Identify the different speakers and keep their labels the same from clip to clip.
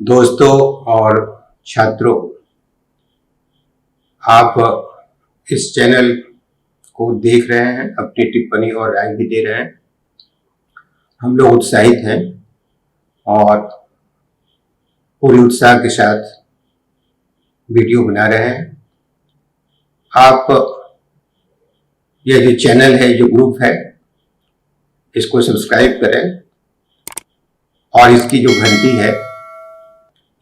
Speaker 1: दोस्तों और छात्रों, आप इस चैनल को देख रहे हैं, अपनी टिप्पणी और राय भी दे रहे हैं। हम लोग उत्साहित हैं और पूरे उत्साह के साथ वीडियो बना रहे हैं। आप यह जो चैनल है, जो ग्रुप है, इसको सब्सक्राइब करें और इसकी जो घंटी है,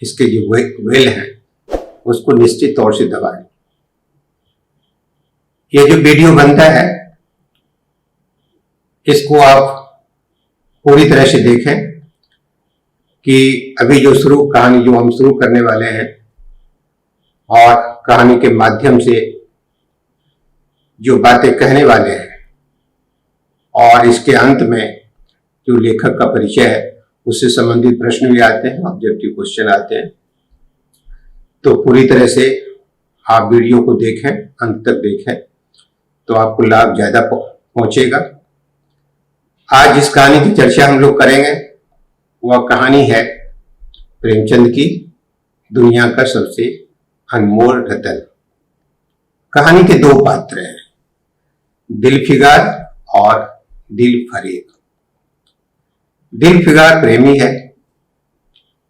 Speaker 1: इसके जो बेल है, उसको निश्चित तौर से दबाएं। ये जो वीडियो बनता है, इसको आप पूरी तरह से देखें कि अभी जो कहानी जो हम शुरू करने वाले हैं और कहानी के माध्यम से जो बातें कहने वाले हैं और इसके अंत में जो लेखक का परिचय है, उससे संबंधित प्रश्न भी आते हैं, ऑब्जेक्टिव क्वेश्चन आते हैं। तो पूरी तरह से आप वीडियो को देखें, अंत तक देखें, तो आपको लाभ ज्यादा पहुंचेगा। आज जिस कहानी की चर्चा हम लोग करेंगे वह कहानी है प्रेमचंद की दुनिया का सबसे अनमोल रतन। कहानी के दो पात्र हैं, दिलफिगार और दिलफरेब। दिलफिगार प्रेमी है,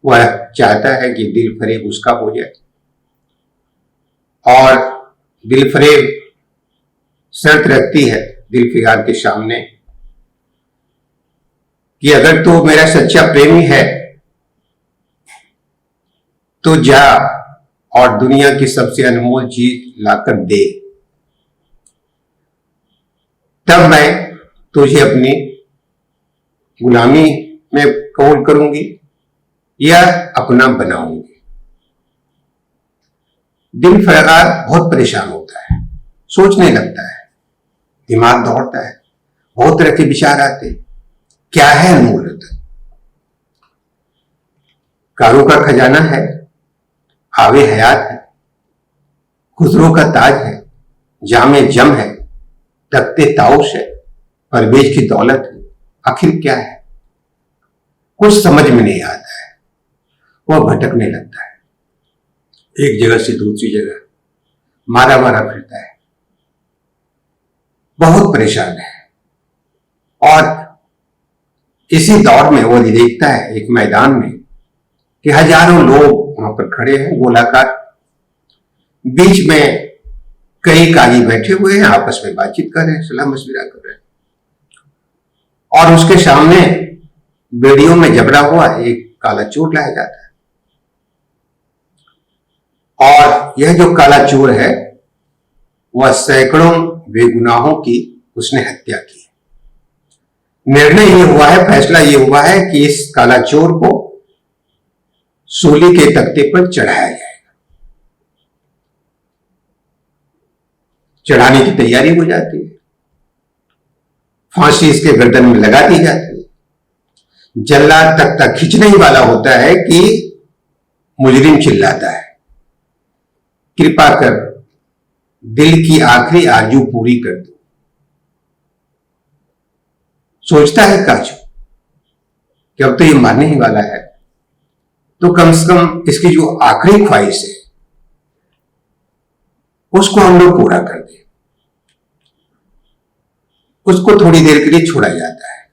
Speaker 1: वह चाहता है कि दिलफरेब उसका हो जाए, और दिलफरेब शर्त रखती है दिलफिगार के सामने कि अगर तू मेरा सच्चा प्रेमी है तो जा और दुनिया की सबसे अनमोल चीज लाकर दे, तब मैं तुझे अपनी गुलामी में कबूल करूंगी या अपना बनाऊंगी। दिलफिगार बहुत परेशान होता है, सोचने लगता है, दिमाग दौड़ता है, बहुत तरह के विचार आते हैं। क्या है अनमोल रतन? कारों का खजाना है, आवे हयात है, खुसरो का ताज है, जामे जम है, तख्ते ताउश है, परवेज की दौलत है। आखिर क्या है? कुछ समझ में नहीं आता है। वह भटकने लगता है, एक जगह से दूसरी जगह मारा मारा फिरता है, बहुत परेशान है। और इसी दौर में वो देखता है एक मैदान में कि हजारों लोग वहां पर खड़े हैं, गोलाकार, बीच में कई काजी बैठे हुए हैं, आपस में बातचीत कर रहे हैं, सलाह मशविरा कर रहे हैं, और उसके सामने बेड़ियों में जबड़ा हुआ एक काला चोर लाया जाता है। और यह जो काला चोर है, वह सैकड़ों बेगुनाहों की उसने हत्या की। निर्णय ये हुआ है, फैसला ये हुआ है कि इस काला चोर को सूली के तख्ते पर चढ़ाया जाएगा। चढ़ाने की तैयारी हो जाती है, फांसी इसके गर्दन में लगा दी जाती है। जल्लाद तख्ता खींचने ही वाला होता है कि मुजरिम चिल्लाता है, कृपा कर दिल की आखिरी आरजू पूरी कर दो। सोचता है काजू कि अब तो ये मारने ही वाला है, तो कम से कम इसकी जो आखिरी ख्वाहिश है उसको हम लोग पूरा कर दें। उसको थोड़ी देर के लिए छोड़ा जाता है।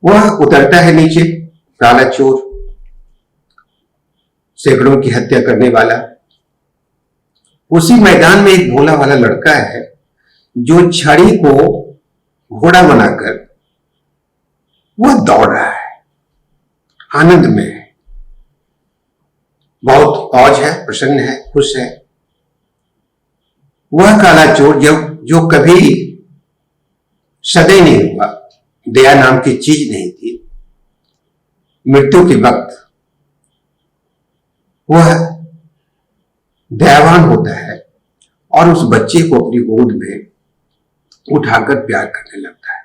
Speaker 1: वह उतरता है नीचे, काला चोर, सैकड़ों की हत्या करने वाला। उसी मैदान में एक भोला वाला लड़का है जो छड़ी को घोड़ा बनाकर वह दौड़ रहा है, आनंद में है, बहुत मौज है, प्रसन्न है, खुश है। वह काला चोर जो कभी सदै नहीं हुआ, दया नाम की चीज नहीं थी, मृत्यु के वक्त वह दयावान होता है और उस बच्चे को अपनी गोद में उठाकर प्यार करने लगता है।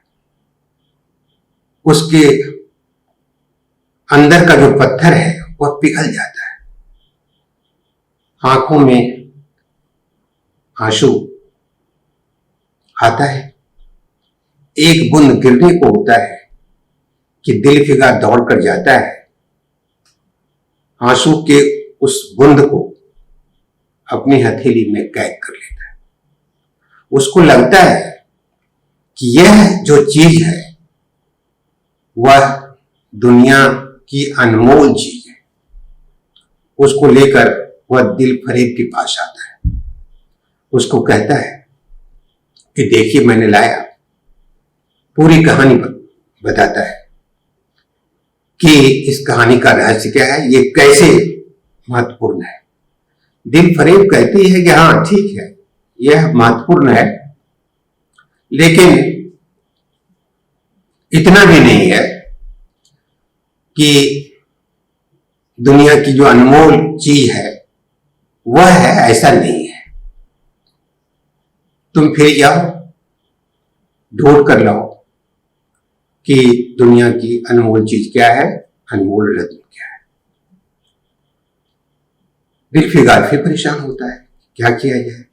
Speaker 1: उसके अंदर का जो पत्थर है वह पिघल जाता है, आंखों में आंसू आता है, एक बूंद गिरने को होता है कि दिलफिगार दौड़ कर जाता है आंसू के उस बूंद को अपनी हथेली में कैद कर लेता है। उसको लगता है कि यह जो चीज है वह दुनिया की अनमोल चीज है। उसको लेकर वह दिल फरेब के पास आता है, उसको कहता है कि देखिए मैंने लाया, पूरी कहानी बताता है कि इस कहानी का रहस्य क्या है, ये कैसे महत्वपूर्ण है। दिल फरेब कहती है कि हाँ ठीक है, यह महत्वपूर्ण है, लेकिन इतना भी नहीं है कि दुनिया की जो अनमोल चीज है वह है, ऐसा नहीं है। तुम फिर जाओ, ढूंढ कर लाओ कि दुनिया की अनमोल चीज क्या है, अनमोल रत्न क्या है। दिल फिगार फिर परेशान होता है, क्या किया जाए।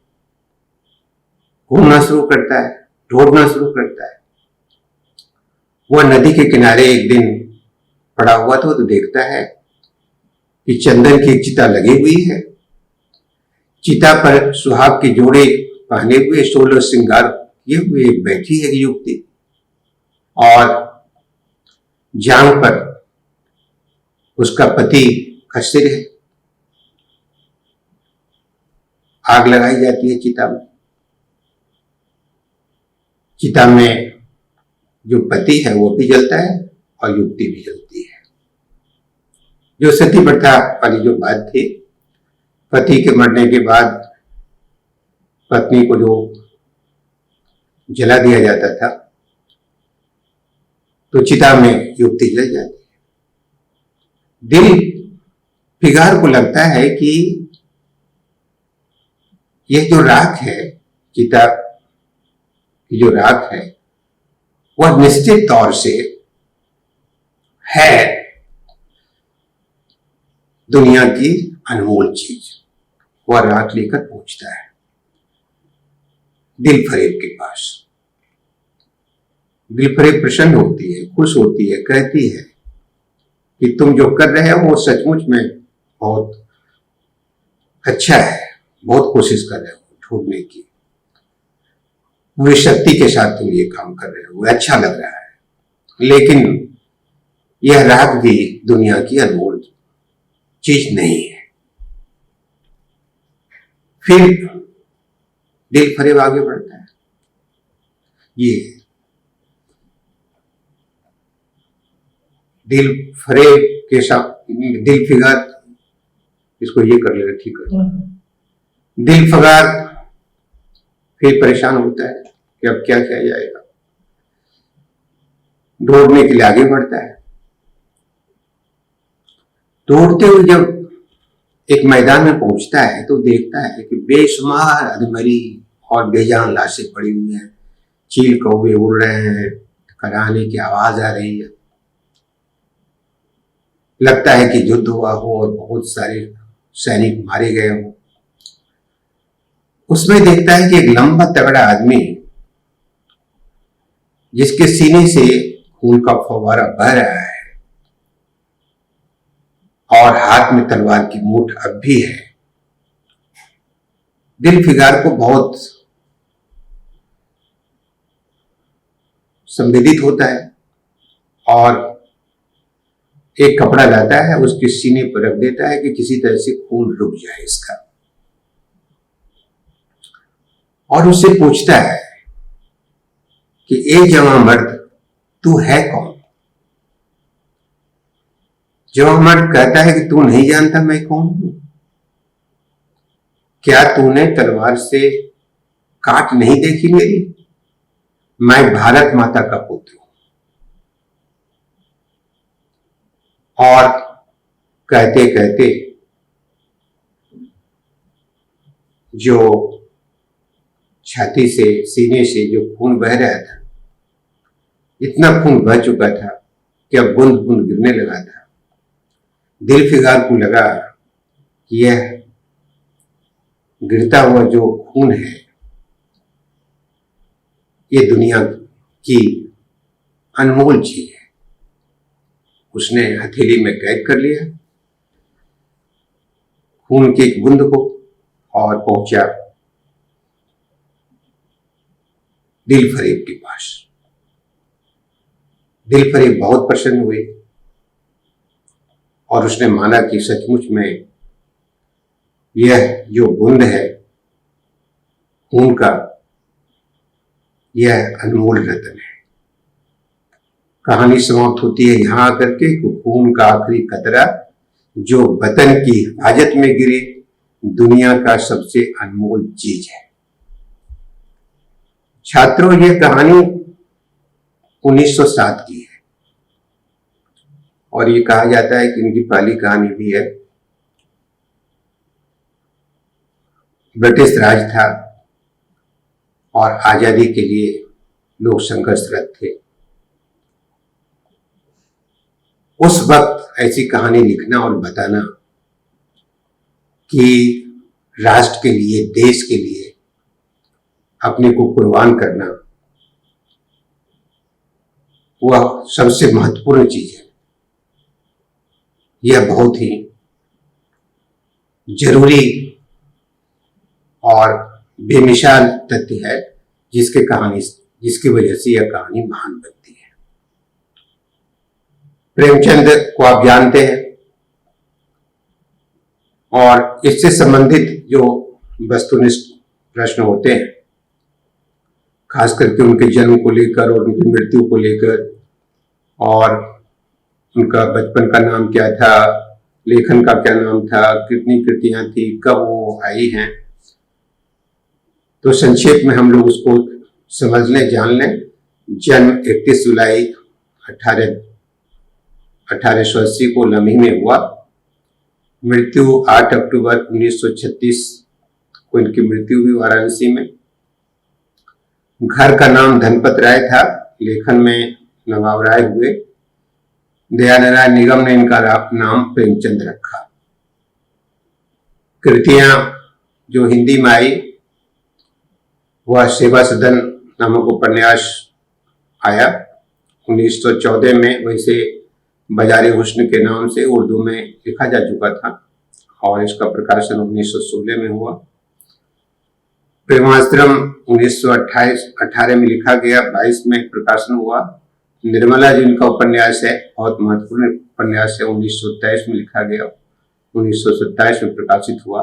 Speaker 1: घूमना शुरू करता है, ढूंढना शुरू करता है। वह नदी के किनारे एक दिन पड़ा हुआ था तो देखता है कि चंदन की एक चिता लगी हुई है। चिता पर सुहाग के जोड़े पहने हुए, 16 श्रृंगार किए हुए बैठी है युवती, और जांग पर उसका पति खच्चर है। आग लगाई जाती है चिता में। चिता में जो पति है वो भी जलता है और युवती भी जलती है। जो सती प्रथा वाली जो बात थी, पति के मरने के बाद पत्नी को जो जला दिया जाता था, तो चिता में युवती जल जाती है। दिल फिगार को लगता है कि यह जो राख है, चिता की जो राख है, वह निश्चित तौर से है दुनिया की अनमोल चीज। वह राख लेकर पहुंचता है दिल फरेब के पास। दिल फरेब प्रसन्न होती है, खुश होती है, कहती है कि तुम जो कर रहे हो वो सचमुच में बहुत अच्छा है, बहुत कोशिश कर रहे हो ढूंढने की, पूरी शक्ति के साथ तुम ये काम कर रहे हो, अच्छा लग रहा है, लेकिन यह राग भी दुनिया की अनमोल चीज नहीं है। फिर दिल फरेब आगे बढ़ता है। ये दिल फरेब के साथ दिल फिगार, इसको ये कर लेना, ठीक है। दिल फगार फिर परेशान होता है कि अब क्या किया जाएगा। ढूंढने के लिए आगे बढ़ता है। दौड़ते हुए जब एक मैदान में पहुंचता है तो देखता है कि बेशुमार अधमरी और बेजान लाशें पड़ी हुई हैं। चील कौवे उड़ रहे हैं, कराहने की आवाज आ रही है। लगता है कि युद्ध हुआ हो और बहुत सारे सैनिक मारे गए हों। उसमें देखता है कि एक लंबा तगड़ा आदमी, जिसके सीने से खून का फव्वारा बह रहा है और हाथ में तलवार की मूठ अब भी है। दिल फिगार को बहुत संवेदित होता है और एक कपड़ा लाता है, उसके सीने पर रख देता है कि किसी तरह से खून रुक जाए इसका, और उससे पूछता है कि ए जवां मर्द, तू है कौन? जवां मर्द कहता है कि तू नहीं जानता मैं कौन हूं? क्या तूने तलवार से काट नहीं देखी मेरी? मैं भारत माता का पुत्र हूं। और कहते कहते जो छाती से, सीने से जो खून बह रहा था, इतना खून बह चुका था कि अब बूंद बूंद गिरने लगा था। दिल फिगार को लगा कि यह गिरता हुआ जो खून है, ये दुनिया की अनमोल चीज है। उसने हथेली में कैद कर लिया खून की एक बूंद को और पहुंचा दिलफरेब के पास। दिलफरेब बहुत प्रसन्न हुए और उसने माना कि सचमुच में यह जो बूंद है खून का, यह अनमोल रत्न है। कहानी समाप्त होती है यहां आकर के कि खून का आखिरी कतरा जो वतन की हिफाजत में गिरे, दुनिया का सबसे अनमोल चीज है। छात्रों, यह कहानी 1907 की है और ये कहा जाता है कि इनकी पहली कहानी भी है। ब्रिटिश राज था और आजादी के लिए लोग संघर्षरत थे। उस वक्त ऐसी कहानी लिखना और बताना कि राष्ट्र के लिए, देश के लिए अपने को कुर्बान करना, वह सबसे महत्वपूर्ण चीज है। यह बहुत ही जरूरी और बेमिसाल तथ्य है जिसकी वजह से यह कहानी महान बनती है। प्रेमचंद को आप जानते हैं और इससे संबंधित जो वस्तुनिष्ठ प्रश्न होते हैं, खास करके उनके जन्म को लेकर और उनकी मृत्यु को लेकर, और उनका बचपन का नाम क्या था, लेखन का क्या नाम था, कितनी कृतियां थी, कब वो आई हैं, तो संक्षेप में हम लोग उसको समझ लें, जान लें। जन्म 31 जुलाई 1880 को लम्ही में हुआ। मृत्यु 8 अक्टूबर 1936 को इनकी मृत्यु हुई वाराणसी में। घर का नाम धनपत राय था, लेखन में नवाब राय हुए। दयानारायण निगम ने इनका नाम प्रेमचंद रखा। कृतियां जो हिंदी में आई वह सेवा सदन नामक उपन्यास आया 1914 में। वैसे बाजारे हुस्न के नाम से उर्दू में लिखा जा चुका था और इसका प्रकाशन 1916 में हुआ। प्रेमास्त्रम 1918 में लिखा गया, 22 में प्रकाशन हुआ। निर्मला जी इनका उपन्यास है, बहुत महत्वपूर्ण उपन्यास है, 1923 में लिखा गया, 1927 में प्रकाशित हुआ।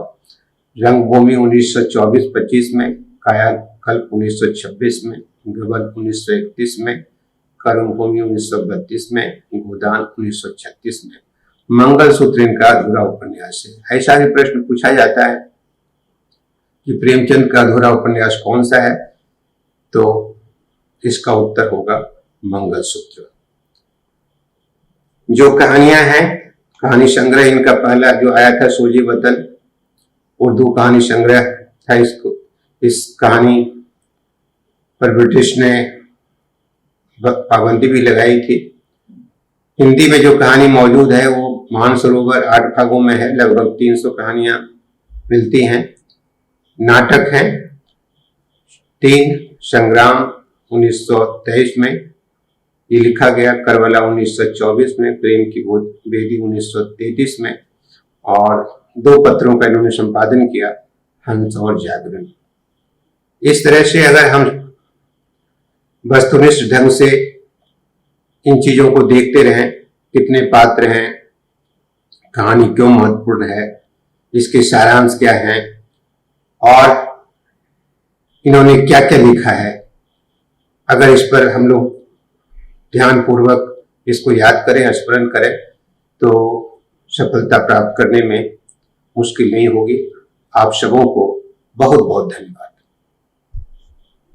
Speaker 1: रंगभूमि 1924-25 में, कायाकल्प 1926 में, गबन 1931 में, कर्मभूमि 1932 में, गोदान 1936 में। मंगलसूत्र इनका अधूरा उपन्यास है। ऐसा भी प्रश्न पूछा जाता है कि प्रेमचंद का अधूरा उपन्यास कौन सा है, तो इसका उत्तर होगा मंगलसूत्र। जो कहानियां हैं, कहानी संग्रह इनका पहला जो आया था सोजी वतन, उर्दू कहानी संग्रह था। इस कहानी पर ब्रिटिश ने पाबंदी भी लगाई थी। हिंदी में जो कहानी मौजूद है वो मानसरोवर 8 भागों में है, लगभग 300 कहानियां मिलती हैं। नाटक है 3, संग्राम 1923 में ये लिखा गया, करबला 1924 में, प्रेम की बेदी 1933 में, और 2 पत्रों का इन्होंने संपादन किया, हंस और जागरण। इस तरह से अगर हम वस्तुनिष्ठ ढंग से इन चीजों को देखते रहें, कितने पात्र हैं, कहानी क्यों महत्वपूर्ण है, इसके सारांश क्या है और इन्होंने क्या क्या लिखा है, अगर इस पर हम लोग ध्यानपूर्वक इसको याद करें, स्मरण करें, तो सफलता प्राप्त करने में मुश्किल नहीं होगी। आप सबों को बहुत बहुत धन्यवाद।